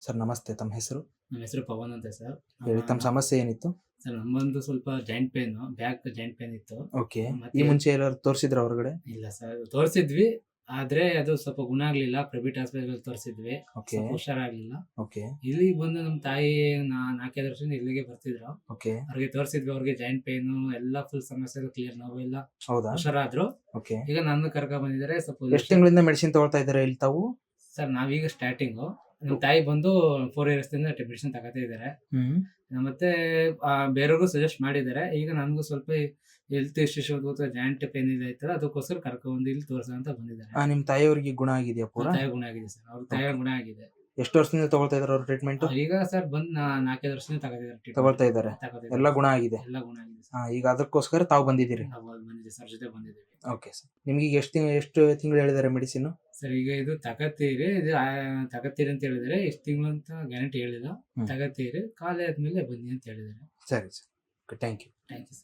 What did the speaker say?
Sir ನಮಸ್ತೆ. ತಮ್ಮ ಹೆಸರು? ನನ್ನ ಹೆಸರು ಪವನ್ ಅಂತ ಸರ್. ಹೇಳಿ, ತಮ್ಮ ಸಮಸ್ಯೆ ಏನಿತ್ತು? ಸರ್ ನಮ್ಮೊಂದು ಸ್ವಲ್ಪ joint pain, back joint pain ಇತ್ತು. ಓಕೆ. ಈ ಮತ್ತೆ ಮುಂಚೆ ಎಲ್ಲಾದ್ರು ತೋರಿಸಿದ್ರ ಹೊರಗಡೆ? ಇಲ್ಲ ಸರ್, ತೋರಿಸಿದ್ವಿ. ಆದ್ರೆ ಅದು ಸ್ವಲ್ಪ ಗುಣ ಆಗ್ಲಿಲ್ಲ. ಪ್ರೈವೇಟ್ ಹಾಸ್ಪಿಟಲ್ ತೋರಿಸಿದ್ವಿ. ಓಕೆ. ಸ್ವಲ್ಪ ಹುಷಾರಾಗ್ಲಿಲ್ಲ. ಓಕೆ. ಇಲ್ಲಿಗೆ ಬಂದು ನಮ್ಮ ತಾಯಿ 4-5 ವರ್ಷದಿಂದ ಇಲ್ಲಿಗೆ ಬರ್ತಿದ್ರು. ಓಕೆ. ಅವ್ರಿಗೆ ತೋರಿಸಿದ್ವಿ. ಅವ್ರಿಗೆ ಜಾಯಿಂಟ್ ಪೇನು ಎಲ್ಲ ಫುಲ್ ಸಮಸ್ಯೆ ಕ್ಲಿಯರ್, ನೋವೆಲ್ಲ ಹೌದಾ? ಹುಷಾರಾದ್ರು. ಓಕೆ. ಈಗ ನನ್ನ ಕರ್ಕ ಬಂದಿದ್ದಾರೆ. ಸ್ವಲ್ಪ ಎಷ್ಟು ತಿಂಗಳಿಂದ ಮೆಡಿಸಿನ್ ತಗೊಳ್ತಾ ಇದ್ದಾರೆ ಇಲ್ಲಿ ತಾವು? ಸರ್ ನಾವೀಗ ಸ್ಟಾರ್ಟಿಂಗು. ನಮ್ಮ ತಾಯಿ ಬಂದು 4 ಇಯರ್ಸ್‌ದಿಂದ ಮೆಡಿಸಿನ್ ತಗೋತಾ ಇದ್ದಾರೆ. ಮತ್ತೆ ಬೇರೆಯವ್ರಿಗೂ ಸಜೆಸ್ಟ್ ಮಾಡಿದ್ದಾರೆ. ಈಗ ನನಗೂ ಸ್ವಲ್ಪ ಹೆಲ್ತ್ ಇಶ್ಯೂಸ್ ಅಥವಾ ಜಾಯಿಂಟ್ ಪೇನ್ ಇದೈತಲ್ಲ, ಅದಕ್ಕೋಸ್ಕರ ಕರ್ಕೊಂಡ್ಬಂದು ಇಲ್ಲಿ ತೋರ್ಸೋಣ ಅಂತ ಬಂದಿದ್ದಾರೆ. ನಿಮ್ ತಾಯಿಯವರಿಗೆ ಗುಣ ಆಗಿದೆಯಾ ಪೂರಾ? ತಾಯಿ ಗುಣ ಆಗಿದೆ ಸರ್. ಅವ್ರ ತಾಯಿ ಗುಣ ಆಗಿದೆ. ಎಷ್ಟು ವರ್ಷದಿಂದ ತಗೊಳ್ತಾ ಇದಾರೆ ಅವ್ರ ಟ್ರೀಟ್ಮೆಂಟ್? ಈಗ ಸರ್ ಬಂದು 4-5 ವರ್ಷದಿಂದ ತಗೋತಿದ್ದಾರೆ. ತಗೊಳ್ತಾ ಇದ್ದಾರೆ. ಎಲ್ಲ ಗುಣ ಆಗಿದೆ. ಎಲ್ಲ ಗುಣ ಆಗಿದೆ ಸರ್. ಈಗ ಅದಕ್ಕೋಸ್ಕರ ತಾವು ಬಂದಿದ್ದೀರಿ? ನಾವು ಬಂದಿದ್ದೀವಿ ಸರ್, ಜೊತೆ ಬಂದಿದ್ದೀವಿ. Okay sir. ನಿಮ್ಗೆ ಈಗ ಎಷ್ಟು ತಿಂಗಳು ಹೇಳಿದ್ದಾರೆ ಮೆಡಿಸಿನ್? ಸರ್ ಈಗ ಇದು ತಗತ್ತೀರಿ, ಇದು ತಗತ್ತೀರಿ ಅಂತ ಹೇಳಿದರೆ. ಎಷ್ಟು ತಿಂಗಳು ಅಂತ ಗ್ಯಾರಂಟಿ ಹೇಳಿಲ್ಲ. ತಗತ್ತೀರಿ, ಖಾಲಿ ಆದ್ಮೇಲೆ ಬನ್ನಿ ಅಂತ ಹೇಳಿದ್ದಾರೆ. ಸರಿ sir. Thank you. Thank you sir.